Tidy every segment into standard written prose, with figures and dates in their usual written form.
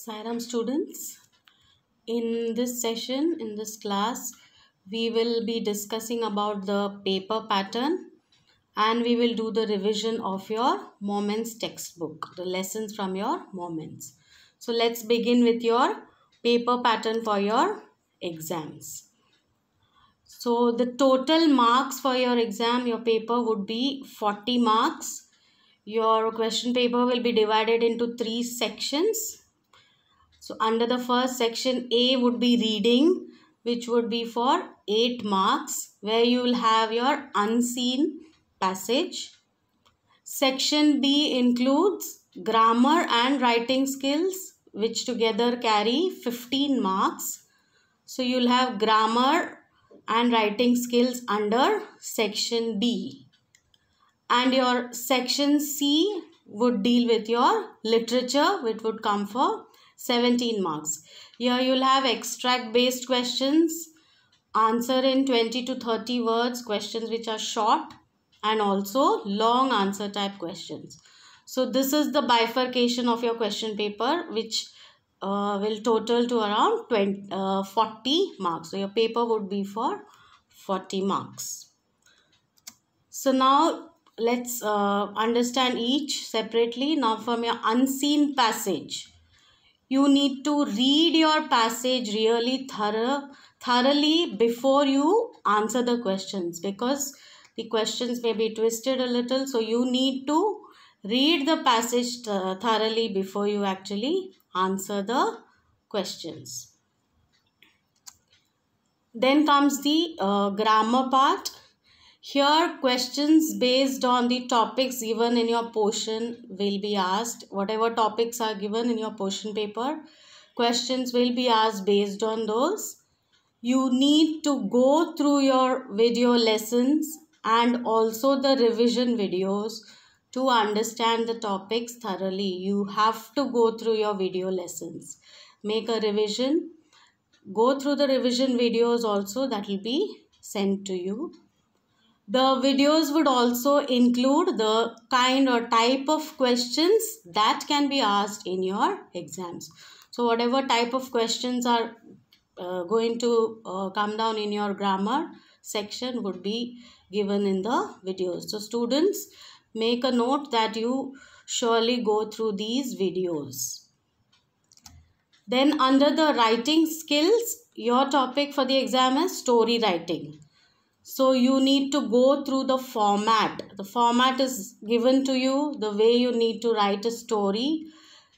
Sairam students, in this session, in this class, we will be discussing about the paper pattern and we will do the revision of your Moments textbook, the lessons from your Moments. So let's begin with your paper pattern for your exams. So the total marks for your exam, your paper would be 40 marks. Your question paper will be divided into 3 sections. So under the first section, A would be reading, which would be for 8 marks, where you will have your unseen passage. Section B includes grammar and writing skills, which together carry 15 marks. So you'll have grammar and writing skills under section B. And your section C would deal with your literature, which would come for 17 marks. Here you'll have extract based questions, answer in 20 to 30 words, questions which are short, and also long answer type questions. So this is the bifurcation of your question paper, which will total to around 40 marks. So your paper would be for 40 marks. So now let's understand each separately. Now from your unseen passage, you need to read your passage really thoroughly before you answer the questions, because the questions may be twisted a little. So you need to read the passage thoroughly before you actually answer the questions. Then comes the grammar part. Here questions based on the topics given in your portion will be asked. Whatever topics are given in your portion paper, questions will be asked based on those. You need to go through your video lessons and also the revision videos to understand the topics thoroughly. You have to go through your video lessons. Make a revision. Go through the revision videos also, that will be sent to you. The videos would also include the kind or type of questions that can be asked in your exams. So whatever type of questions are going to come down in your grammar section would be given in the videos. So students, make a note that you surely go through these videos. Then under the writing skills, your topic for the exam is story writing. So you need to go through the format. The format is given to you, the way you need to write a story.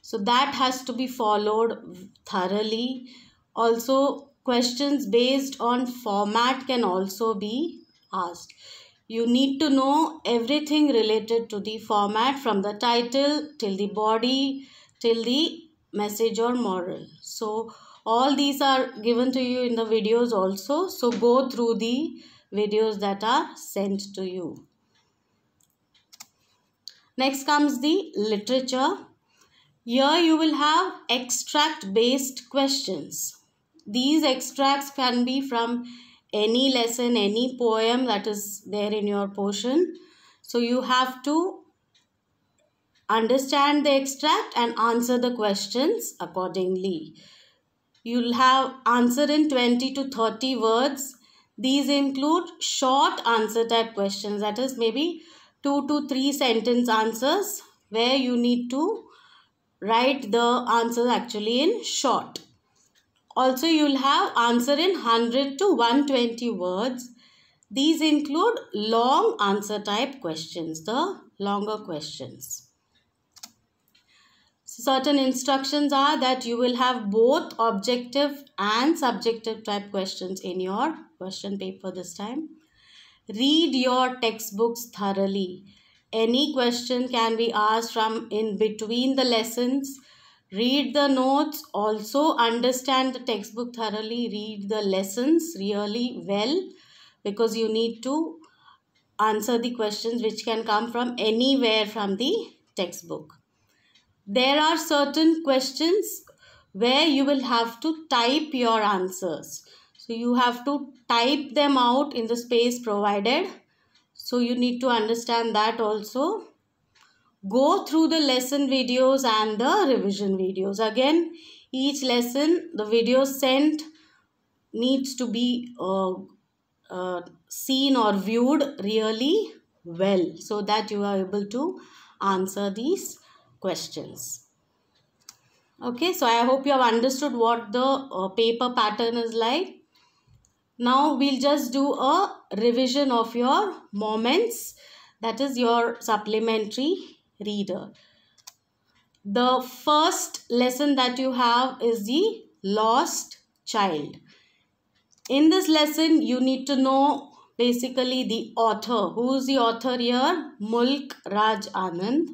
So that has to be followed thoroughly. Also, questions based on format can also be asked. You need to know everything related to the format, from the title till the body till the message or moral. So all these are given to you in the videos also. So go through the videos that are sent to you. Next comes the literature. Here you will have extract based questions. These extracts can be from any lesson, any poem that is there in your portion. So you have to understand the extract and answer the questions accordingly. You'll have answer in 20 to 30 words. These include short answer type questions, that is maybe 2 to 3 sentence answers, where you need to write the answer actually in short. Also you'll have answer in 100 to 120 words. These include long answer type questions, the longer questions. Certain instructions are that you will have both objective and subjective type questions in your question paper this time. Read your textbooks thoroughly. Any question can be asked from in between the lessons. Read the notes. Also understand the textbook thoroughly. Read the lessons really well, because you need to answer the questions which can come from anywhere from the textbook. There are certain questions where you will have to type your answers. So you have to type them out in the space provided. So you need to understand that also. go through the lesson videos and the revision videos. Again, each lesson, the video sent needs to be seen or viewed really well so that you are able to answer these questions. Okay, so I hope you have understood what the paper pattern is like. Now we'll just do a revision of your moments, that is your supplementary reader. The first lesson that you have is the lost child. In this lesson, you need to know basically the author. Who is the author here? Mulk Raj Anand.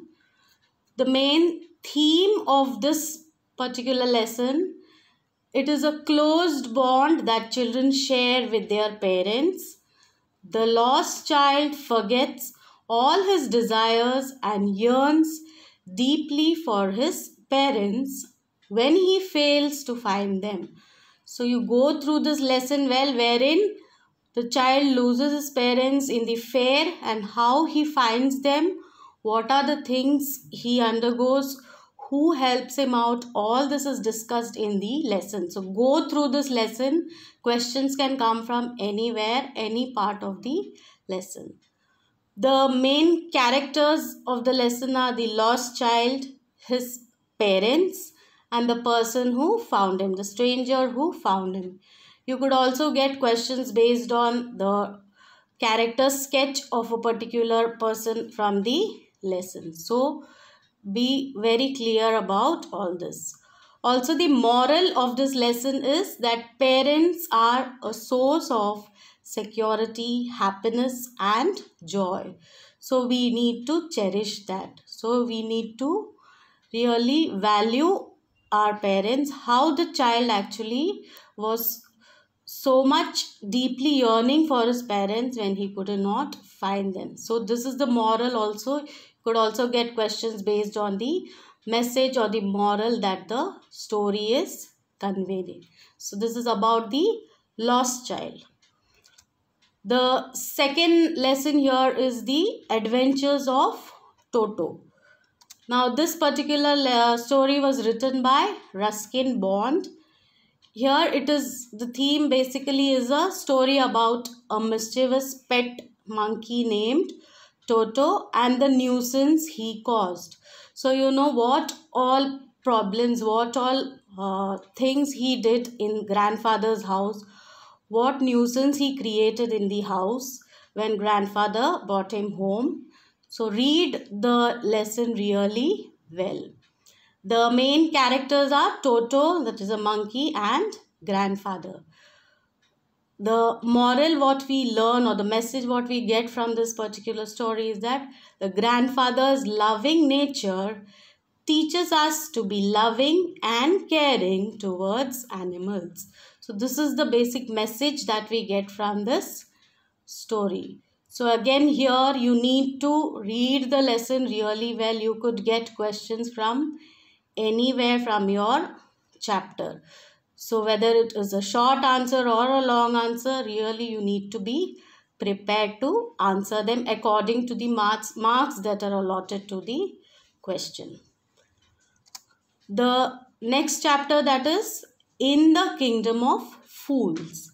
The main theme of this particular lesson, it is a closed bond that children share with their parents. The lost child forgets all his desires and yearns deeply for his parents when he fails to find them. So you go through this lesson well, wherein the child loses his parents in the fair and how he finds them, what are the things he undergoes, who helps him out. All this is discussed in the lesson. So go through this lesson. Questions can come from anywhere, any part of the lesson. The main characters of the lesson are the lost child, his parents, and the person who found him, the stranger who found him. You could also get questions based on the character sketch of a particular person from the lesson. So be very clear about all this. Also, the moral of this lesson is that parents are a source of security, happiness, and joy. So we need to cherish that. So we need to really value our parents. How the child actually was so much deeply yearning for his parents when he could not find them. So this is the moral also. You could also get questions based on the message or the moral that the story is conveying. So this is about the lost child. The second lesson here is the adventures of Toto. Now this particular story was written by Ruskin Bond. Here it is, the theme basically is a story about a mischievous pet monkey named Toto and the nuisance he caused. So you know what all problems, what all things he did in grandfather's house, what nuisance he created in the house when grandfather brought him home. So read the lesson really well. The main characters are Toto, that is a monkey, and grandfather. The moral what we learn or the message what we get from this particular story is that the grandfather's loving nature teaches us to be loving and caring towards animals. So this is the basic message that we get from this story. So again here you need to read the lesson really well. You could get questions from anywhere from your chapter. So whether it is a short answer or a long answer, really you need to be prepared to answer them according to the marks that are allotted to the question. The next chapter, that is In the Kingdom of Fools.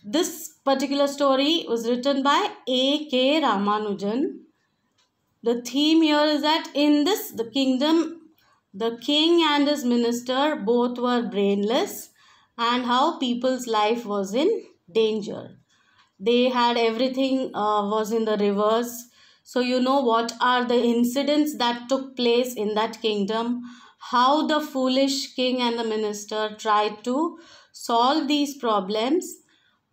This particular story was written by A.K. Ramanujan. The theme here is that in the kingdom, the king and his minister both were brainless, and how people's life was in danger. They had everything was in the reverse. So you know what are the incidents that took place in that kingdom, how the foolish king and the minister tried to solve these problems.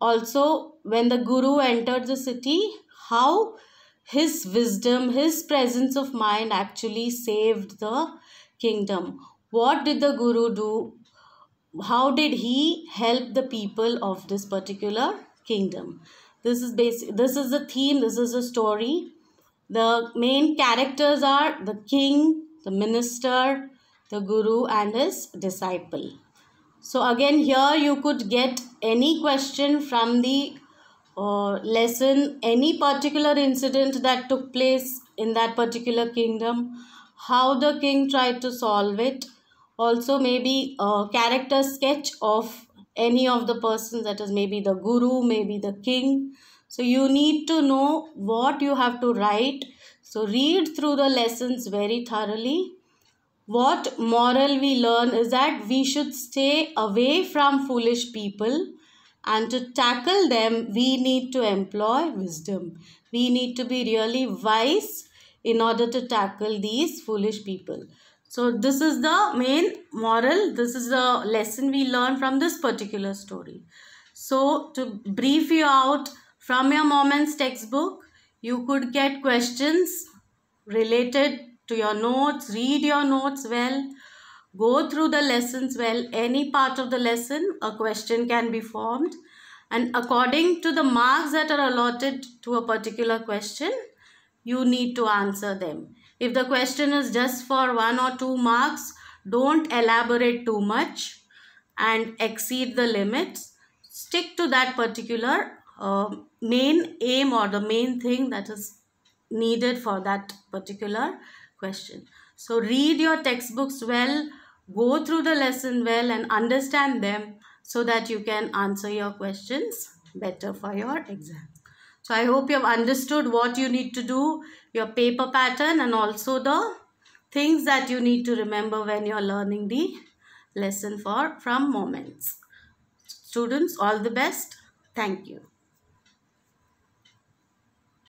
Also, when the guru entered the city, how his wisdom, his presence of mind actually saved the kingdom. What did the guru do? How did he help the people of this particular kingdom? This is the theme, this is the story. The main characters are the king, the minister, the guru, and his disciple. So again here you could get any question from the lesson any particular incident that took place in that particular kingdom, how the king tried to solve it. Also, maybe a character sketch of any of the persons, that is maybe the guru, maybe the king. So you need to know what you have to write. So read through the lessons very thoroughly. What moral we learn is that we should stay away from foolish people, and to tackle them we need to employ wisdom. We need to be really wise in order to tackle these foolish people. So this is the main moral, this is the lesson we learn from this particular story. So to brief you out, from your Moments textbook you could get questions related to your notes. Read your notes well, go through the lessons well. Any part of the lesson a question can be formed, and according to the marks that are allotted to a particular question, you need to answer them. If the question is just for 1 or 2 marks, don't elaborate too much and exceed the limits. Stick to that particular main aim or the main thing that is needed for that particular question. So read your textbooks well, go through the lesson well and understand them, so that you can answer your questions better for your exam. So I hope you have understood what you need to do, your paper pattern, and also the things that you need to remember when you are learning the lesson from Moments. Students, all the best. Thank you.